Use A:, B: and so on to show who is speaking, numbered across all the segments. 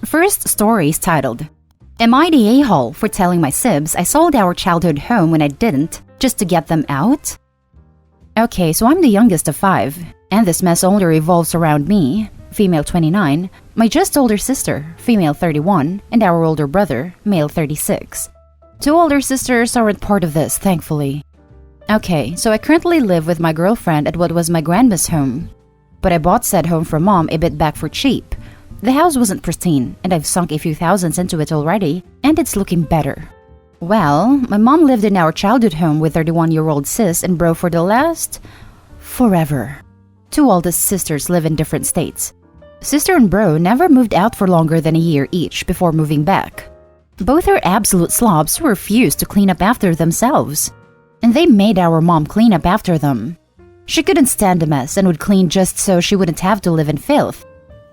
A: First story is titled, Am I the a-hole for telling my Sibs I sold our childhood home when I didn't, just to get them out? Okay, so I'm the youngest of 5, and this mess only revolves around me, female 29, my just older sister, female 31, and our older brother, male 36. 2 older sisters aren't part of this, thankfully. Okay, so I currently live with my girlfriend at what was my grandma's home. But I bought said home from mom a bit back for cheap. The house wasn't pristine, and I've sunk a few thousands into it already, and it's looking better. Well, my mom lived in our childhood home with 31-year-old sis and bro for the last... forever. 2 oldest sisters live in different states. Sister and bro never moved out for longer than a year each before moving back. Both are absolute slobs who refuse to clean up after themselves. And they made our mom clean up after them. She couldn't stand a mess and would clean just so she wouldn't have to live in filth.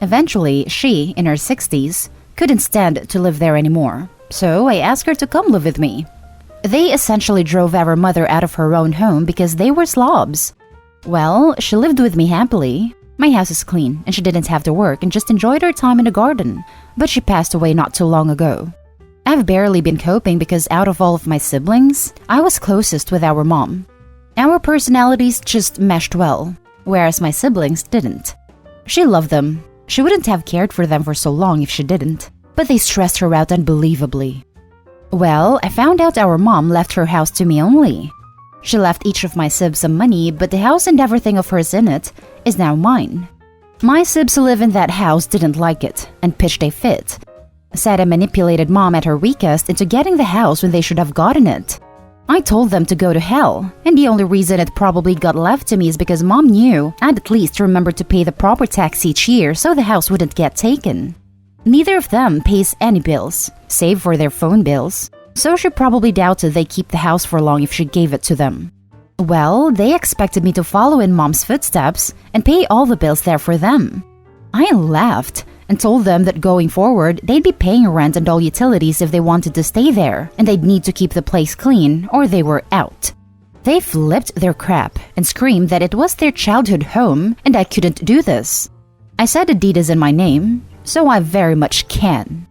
A: Eventually, she, in her 60s, couldn't stand to live there anymore, so I asked her to come live with me. They essentially drove our mother out of her own home because they were slobs. Well, she lived with me happily. My house is clean, and she didn't have to work and just enjoyed her time in the garden, but she passed away not too long ago. I've barely been coping because out of all of my siblings, I was closest with our mom. Our personalities just meshed well, whereas my siblings didn't. She loved them. She wouldn't have cared for them for so long if she didn't, but they stressed her out unbelievably. Well, I found out our mom left her house to me only. She left each of my Sibs some money, but the house and everything of hers in it is now mine. My Sibs who live in that house didn't like it and pitched a fit. Said I manipulated mom at her weakest into getting the house when they should have gotten it. I told them to go to hell, and the only reason it probably got left to me is because mom knew I'd at least remember to pay the proper tax each year so the house wouldn't get taken. Neither of them pays any bills, save for their phone bills, so she probably doubted they'd keep the house for long if she gave it to them. Well, they expected me to follow in mom's footsteps and pay all the bills there for them. I laughed and told them that going forward, they'd be paying rent and all utilities if they wanted to stay there, and they'd need to keep the place clean or they were out. They flipped their crap and screamed that it was their childhood home and I couldn't do this. I said the deed is in my name, so I very much can.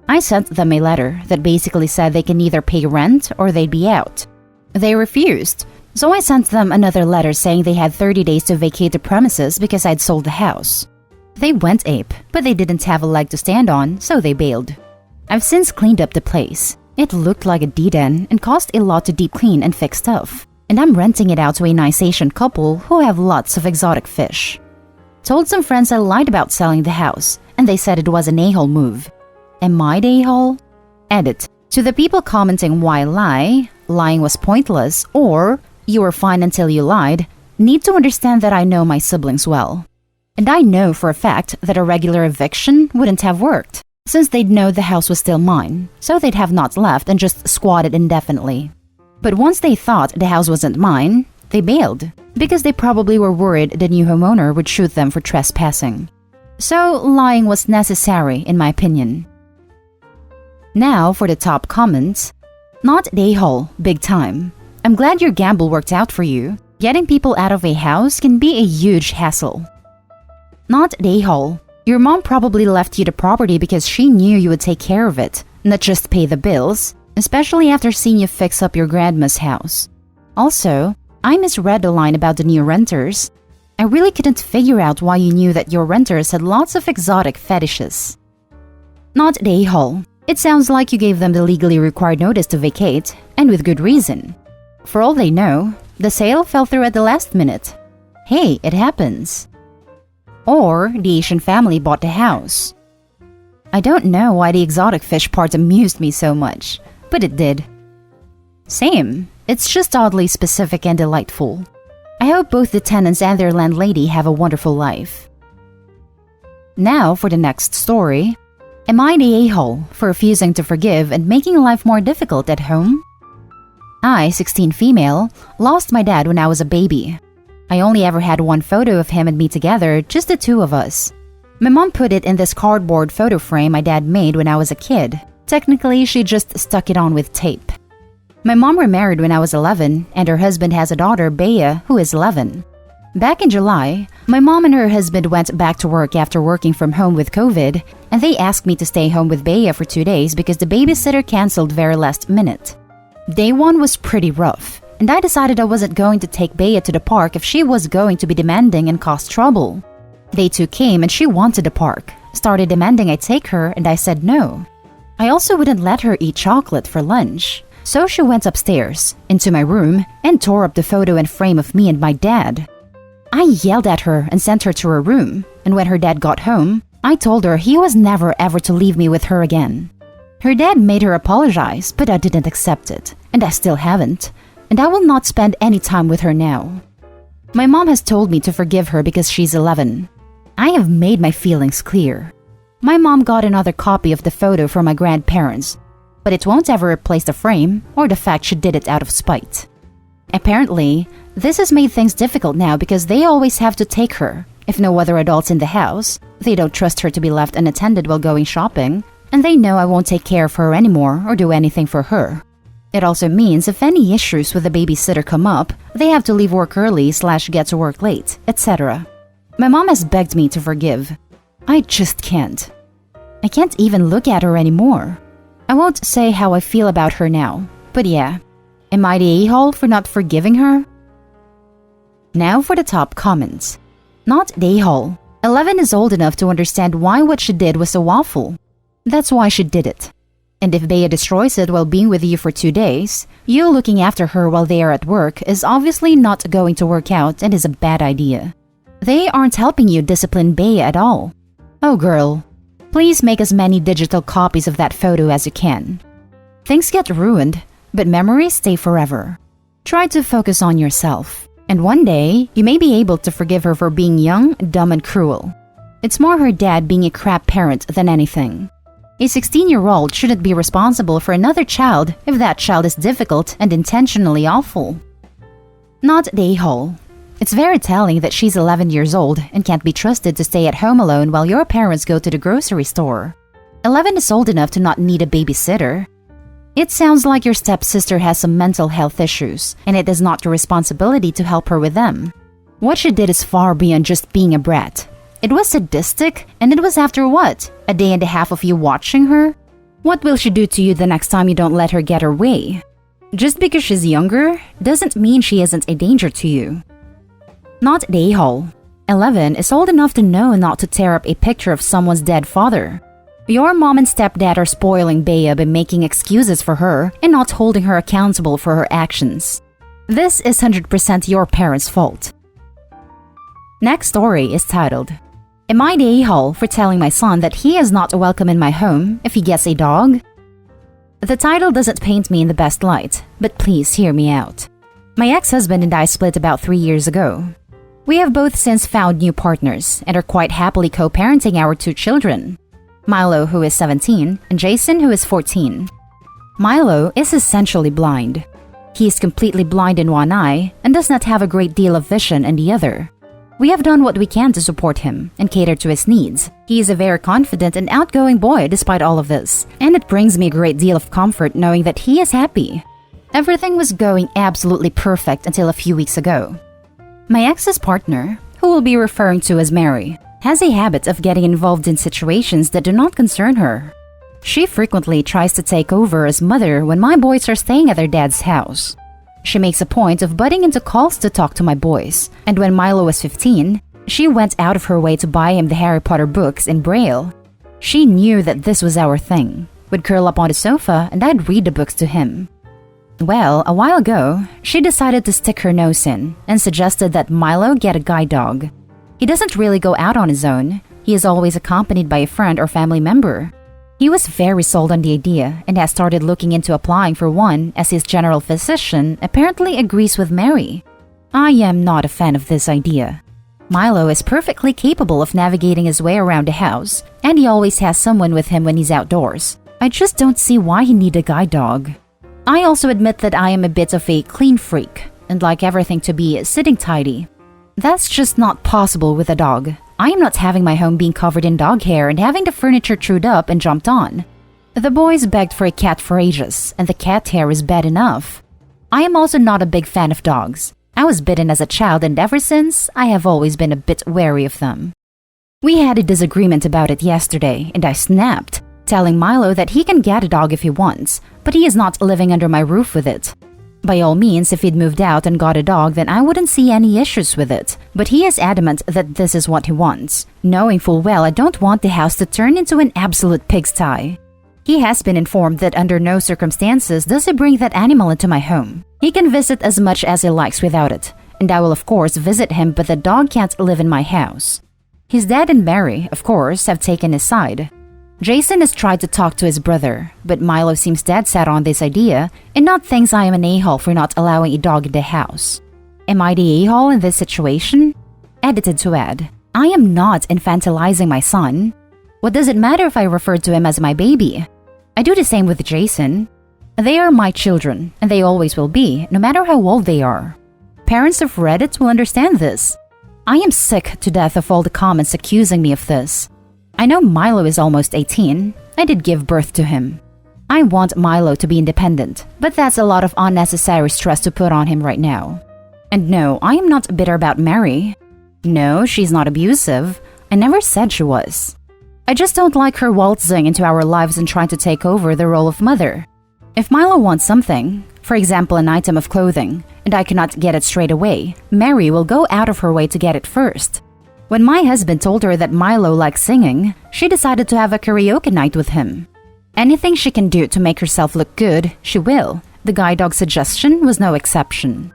A: I sent them a letter that basically said they can either pay rent or they'd be out. They refused, so I sent them another letter saying they had 30 days to vacate the premises because I'd sold the house. They went ape, but they didn't have a leg to stand on, so they bailed. I've since cleaned up the place. It looked like a D-den and cost a lot to deep clean and fix stuff. And I'm renting it out to a nice Asian couple who have lots of exotic fish. Told some friends I lied about selling the house, and they said it was an a-hole move. Am I the a-hole? Edit. To the people commenting why lie, lying was pointless, or you were fine until you lied, need to understand that I know my siblings well. And I know for a fact that a regular eviction wouldn't have worked, since they'd know the house was still mine, so they'd have not left and just squatted indefinitely. But once they thought the house wasn't mine, they bailed, because they probably were worried the new homeowner would shoot them for trespassing. So lying was necessary in my opinion. Now for the top comments. Not the a-hole, big time. I'm glad your gamble worked out for you. Getting people out of a house can be a huge hassle. Not the a-hole. Your mom probably left you the property because she knew you would take care of it, not just pay the bills, especially after seeing you fix up your grandma's house. Also, I misread the line about the new renters. I really couldn't figure out why you knew that your renters had lots of exotic fetishes. Not the a-hole. It sounds like you gave them the legally required notice to vacate, and with good reason. For all they know, the sale fell through at the last minute. Hey, it happens. Or the Asian family bought the house. I don't know why the exotic fish part amused me so much, but it did. Same, it's just oddly specific and delightful. I hope both the tenants and their landlady have a wonderful life. Now for the next story. Am I the a-hole for refusing to forgive and making life more difficult at home? I, 16 female, lost my dad when I was a baby. I only ever had one photo of him and me together, just the 2 of us. My mom put it in this cardboard photo frame my dad made when I was a kid. Technically, she just stuck it on with tape. My mom remarried when I was 11, and her husband has a daughter, Bea, who is 11. Back in July, My mom and her husband went back to work after working from home with COVID, and they asked me to stay home with Bea for 2 days because the babysitter canceled very last minute. Day 1 was pretty rough, and I decided I wasn't going to take Bea to the park if she was going to be demanding and cause trouble. Day 2 came and she wanted the park, started demanding I take her, and I said no. I also wouldn't let her eat chocolate for lunch, so she went upstairs, into my room, and tore up the photo and frame of me and my dad. I yelled at her and sent her to her room, and when her dad got home, I told her he was never ever to leave me with her again. Her dad made her apologize, but I didn't accept it, and I still haven't, and I will not spend any time with her now. My mom has told me to forgive her because she's 11. I have made my feelings clear. My mom got another copy of the photo from my grandparents, but it won't ever replace the frame or the fact she did it out of spite. Apparently, this has made things difficult now because they always have to take her. If no other adults in the house, they don't trust her to be left unattended while going shopping, and they know I won't take care of her anymore or do anything for her. It also means if any issues with the babysitter come up, they have to leave work early / get to work late, etc. My mom has begged me to forgive. I just can't. I can't even look at her anymore. I won't say how I feel about her now, but yeah. Am I the a-hole for not forgiving her? Now for the top comments. Not the a-hole. 11 is old enough to understand why what she did was so awful. That's why she did it. And if Bea destroys it while being with you for 2 days, you looking after her while they are at work is obviously not going to work out and is a bad idea. They aren't helping you discipline Bea at all. Oh girl, please make as many digital copies of that photo as you can. Things get ruined, but memories stay forever. Try to focus on yourself, and one day you may be able to forgive her for being young, dumb, and cruel. It's more her dad being a crap parent than anything. A 16-year-old shouldn't be responsible for another child if that child is difficult and intentionally awful. Not the a-hole. It's very telling that she's 11 years old and can't be trusted to stay at home alone while your parents go to the grocery store. 11 is old enough to not need a babysitter. It sounds like your stepsister has some mental health issues, and it is not your responsibility to help her with them. What she did is far beyond just being a brat. It was sadistic, and it was after what? A day and a half of you watching her? What will she do to you the next time you don't let her get her way? Just because she's younger doesn't mean she isn't a danger to you. Not the a-hole. 11 is old enough to know not to tear up a picture of someone's dead father. Your mom and stepdad are spoiling Bea by making excuses for her and not holding her accountable for her actions. This is 100% your parents' fault. Next story is titled, Am I the a-hole for telling my son that he is not welcome in my home if he gets a dog? The title doesn't paint me in the best light, but please hear me out. My ex-husband and I split about 3 years ago. We have both since found new partners and are quite happily co-parenting our 2 children. Milo, who is 17, and Jason, who is 14. Milo is essentially blind. He is completely blind in one eye and does not have a great deal of vision in the other. We have done what we can to support him and cater to his needs. He is a very confident and outgoing boy despite all of this, and it brings me a great deal of comfort knowing that he is happy. Everything was going absolutely perfect until a few weeks ago. My ex's partner, who we'll be referring to as Mary, has a habit of getting involved in situations that do not concern her. She frequently tries to take over as mother when my boys are staying at their dad's house. She makes a point of butting into calls to talk to my boys, and when Milo was 15, she went out of her way to buy him the Harry Potter books in Braille. She knew that this was our thing. We'd curl up on the sofa and I'd read the books to him. Well, a while ago, she decided to stick her nose in and suggested that Milo get a guide dog. He doesn't really go out on his own. He is always accompanied by a friend or family member. He was very sold on the idea and has started looking into applying for one as his general physician apparently agrees with Mary. I am not a fan of this idea. Milo is perfectly capable of navigating his way around the house, and he always has someone with him when he's outdoors. I just don't see why he need a guide dog. I also admit that I am a bit of a clean freak and like everything to be sitting tidy. That's just not possible with a dog. I am not having my home being covered in dog hair and having the furniture chewed up and jumped on. The boys begged for a cat for ages, and the cat hair is bad enough. I am also not a big fan of dogs. I was bitten as a child, and ever since, I have always been a bit wary of them. We had a disagreement about it yesterday, and I snapped, telling Milo that he can get a dog if he wants, but he is not living under my roof with it. By all means, if he'd moved out and got a dog, then I wouldn't see any issues with it, but he is adamant that this is what he wants, knowing full well I don't want the house to turn into an absolute pigsty. He has been informed that under no circumstances does he bring that animal into my home. He can visit as much as he likes without it, and I will of course visit him, but the dog can't live in my house. His dad and Mary, of course, have taken his side. Jason has tried to talk to his brother, but Milo seems dead set on this idea and not thinks I am an a-hole for not allowing a dog in the house. Am I the a-hole in this situation? Edited to add, I am not infantilizing my son. What does it matter if I refer to him as my baby? I do the same with Jason. They are my children, and they always will be, no matter how old they are. Parents of Reddit will understand this. I am sick to death of all the comments accusing me of this. I know Milo is almost 18. I did give birth to him. I want Milo to be independent, but that's a lot of unnecessary stress to put on him right now. And no, I am not bitter about Mary. No, she's not abusive. I never said she was. I just don't like her waltzing into our lives and trying to take over the role of mother. If Milo wants something, for example an item of clothing, and I cannot get it straight away, Mary will go out of her way to get it first. When my husband told her that Milo likes singing, she decided to have a karaoke night with him. Anything she can do to make herself look good, she will. The guide dog suggestion was no exception.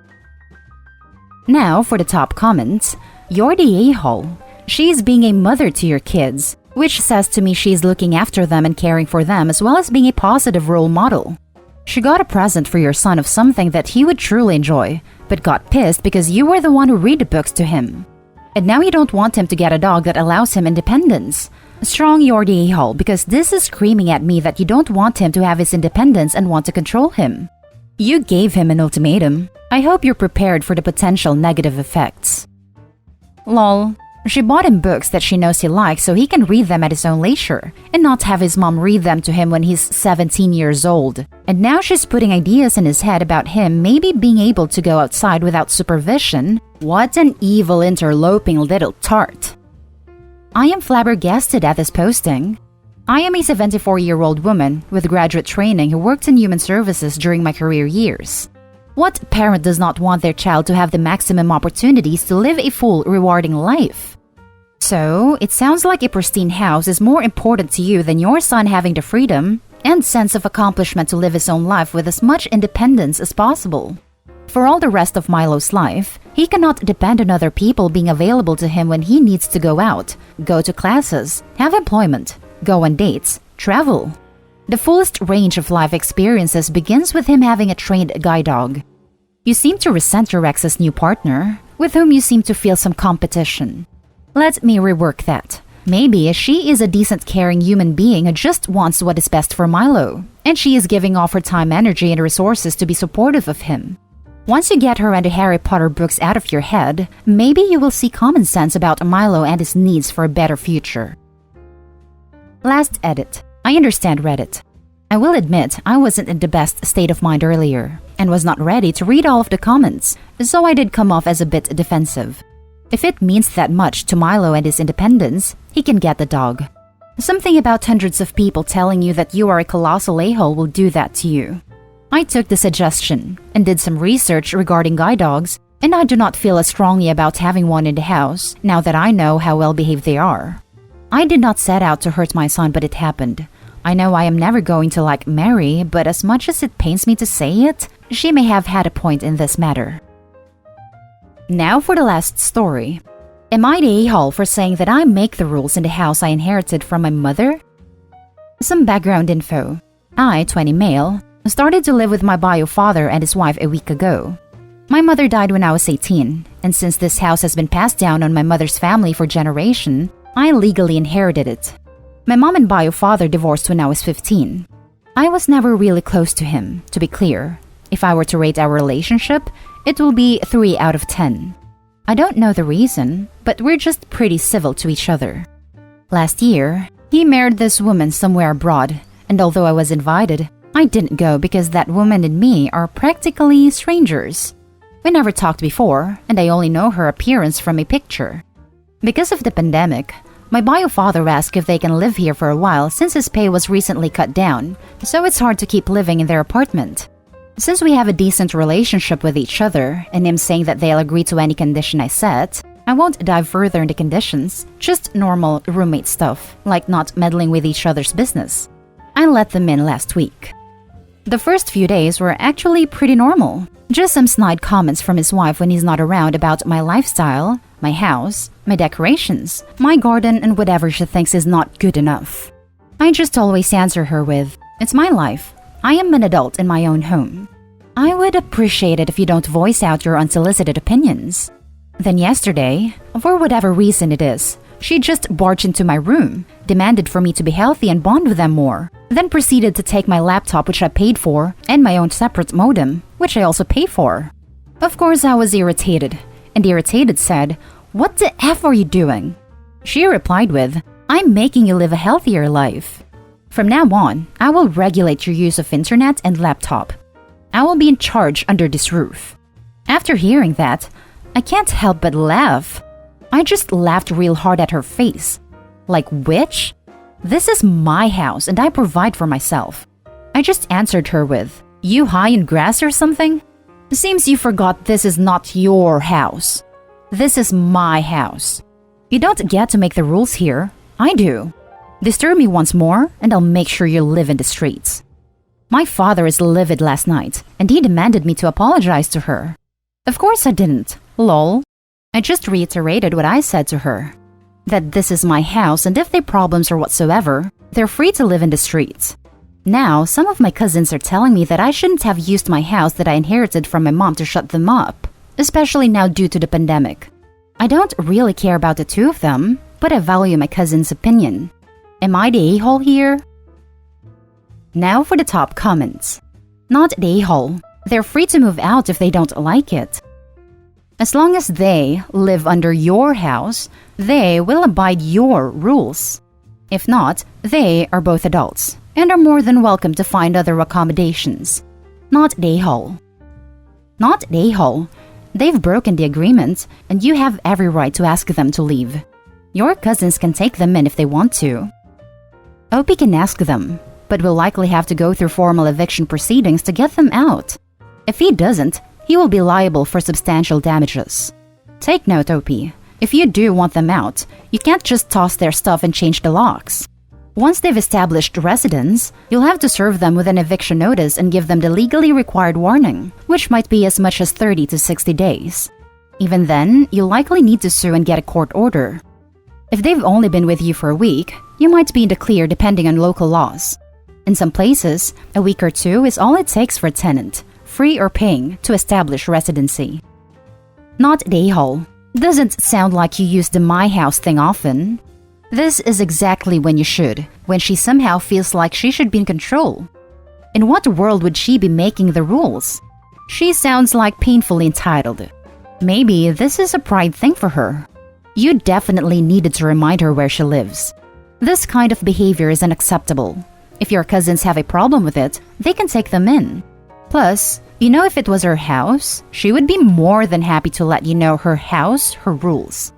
A: Now for the top comments. You're the a-hole. She's being a mother to your kids, which says to me she's looking after them and caring for them as well as being a positive role model. She got a present for your son of something that he would truly enjoy, but got pissed because you were the one who read the books to him. And now you don't want him to get a dog that allows him independence. Strong you're the a-hole because this is screaming at me that you don't want him to have his independence and want to control him. You gave him an ultimatum. I hope you're prepared for the potential negative effects. Lol. She bought him books that she knows he likes so he can read them at his own leisure and not have his mom read them to him when he's 17 years old. And now she's putting ideas in his head about him maybe being able to go outside without supervision. What an evil interloping little tart. I am flabbergasted at this posting. I am a 74-year-old woman with graduate training who worked in human services during my career years. What parent does not want their child to have the maximum opportunities to live a full, rewarding life? So, it sounds like a pristine house is more important to you than your son having the freedom and sense of accomplishment to live his own life with as much independence as possible. For all the rest of Milo's life, he cannot depend on other people being available to him when he needs to go out, go to classes, have employment, go on dates, travel. The fullest range of life experiences begins with him having a trained guide dog. You seem to resent your ex's new partner, with whom you seem to feel some competition. Let me rework that. Maybe she is a decent, caring human being who just wants what is best for Milo, and she is giving off her time, energy, and resources to be supportive of him. Once you get her and the Harry Potter books out of your head, maybe you will see common sense about Milo and his needs for a better future. Last edit. I understand Reddit. I will admit I wasn't in the best state of mind earlier and was not ready to read all of the comments, so I did come off as a bit defensive. If it means that much to Milo and his independence, he can get the dog. Something about hundreds of people telling you that you are a colossal a-hole will do that to you. I took the suggestion and did some research regarding guide dogs, and I do not feel as strongly about having one in the house now that I know how well behaved they are. I did not set out to hurt my son, but it happened. I know I am never going to like Mary, but as much as it pains me to say it, she may have had a point in this matter. Now for the last story. Am I the a-hole for saying that I make the rules in the house I inherited from my mother? Some background info. I, 20 male, started to live with my bio father and his wife a week ago. My mother died when I was 18, and since this house has been passed down on my mother's family for generations, I legally inherited it. My mom and bio father divorced when I was 15. I was never really close to him, to be clear. If I were to rate our relationship, it will be 3 out of 10. I don't know the reason, but we're just pretty civil to each other. Last year, he married this woman somewhere abroad, and although I was invited, I didn't go because that woman and me are practically strangers. We never talked before, and I only know her appearance from a picture. Because of the pandemic, my bio father asked if they can live here for a while since his pay was recently cut down, so it's hard to keep living in their apartment. Since we have a decent relationship with each other, and him saying that they'll agree to any condition I set, I won't dive further into conditions, just normal roommate stuff, like not meddling with each other's business. I let them in last week. The first few days were actually pretty normal. Just some snide comments from his wife when he's not around about my lifestyle, my house, my decorations, my garden, and whatever she thinks is not good enough. I just always answer her with, "It's my life. I am an adult in my own home. I would appreciate it if you don't voice out your unsolicited opinions." Then yesterday, for whatever reason it is, she just barged into my room, demanded for me to be healthy and bond with them more, then proceeded to take my laptop, which I paid for, and my own separate modem, which I also pay for. Of course, I was irritated, and irritated said, "What the F are you doing?" She replied with, "I'm making you live a healthier life. From now on, I will regulate your use of internet and laptop. I will be in charge under this roof." After hearing that, I can't help but laugh. I just laughed real hard at her face. Like, which? This is my house and I provide for myself. I just answered her with, "You high in grass or something? Seems you forgot this is not your house. This is my house. You don't get to make the rules here. I do. Disturb me once more and I'll make sure you live in the streets." My father is livid last night and he demanded me to apologize to her. Of course I didn't. Lol. I just reiterated what I said to her. That this is my house and if there are problems or whatsoever, they're free to live in the streets. Now, some of my cousins are telling me that I shouldn't have used my house that I inherited from my mom to shut them up, especially now due to the pandemic. I don't really care about the two of them, but I value my cousin's opinion. Am I the a-hole here? Now for the top comments. Not the a-hole. They're free to move out if they don't like it. As long as they live under your house, they will abide your rules. If not, they are both adults and are more than welcome to find other accommodations. Not the a-hole. Not the a-hole. They've broken the agreement and you have every right to ask them to leave. Your cousins can take them in if they want to. OP can ask them, but will likely have to go through formal eviction proceedings to get them out. If he doesn't, he will be liable for substantial damages. Take note, OP. If you do want them out, you can't just toss their stuff and change the locks. Once they've established residence, you'll have to serve them with an eviction notice and give them the legally required warning, which might be as much as 30 to 60 days. Even then, you'll likely need to sue and get a court order. If they've only been with you for a week, you might be in the clear depending on local laws. In some places, a week or two is all it takes for a tenant, free or paying, to establish residency. Not the a-hole. Doesn't sound like you use the my house thing often. This is exactly when you should, when she somehow feels like she should be in control. In what world would she be making the rules? She sounds like painfully entitled. Maybe this is a pride thing for her. You definitely needed to remind her where she lives. This kind of behavior is unacceptable. If your cousins have a problem with it, they can take them in. Plus, you know, if it was her house, she would be more than happy to let you know her house, her rules.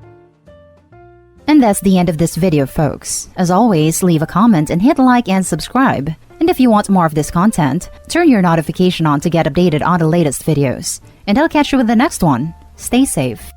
A: And that's the end of this video, folks. As always, leave a comment and hit like and subscribe. And if you want more of this content, turn your notification on to get updated on the latest videos. And I'll catch you with the next one. Stay safe.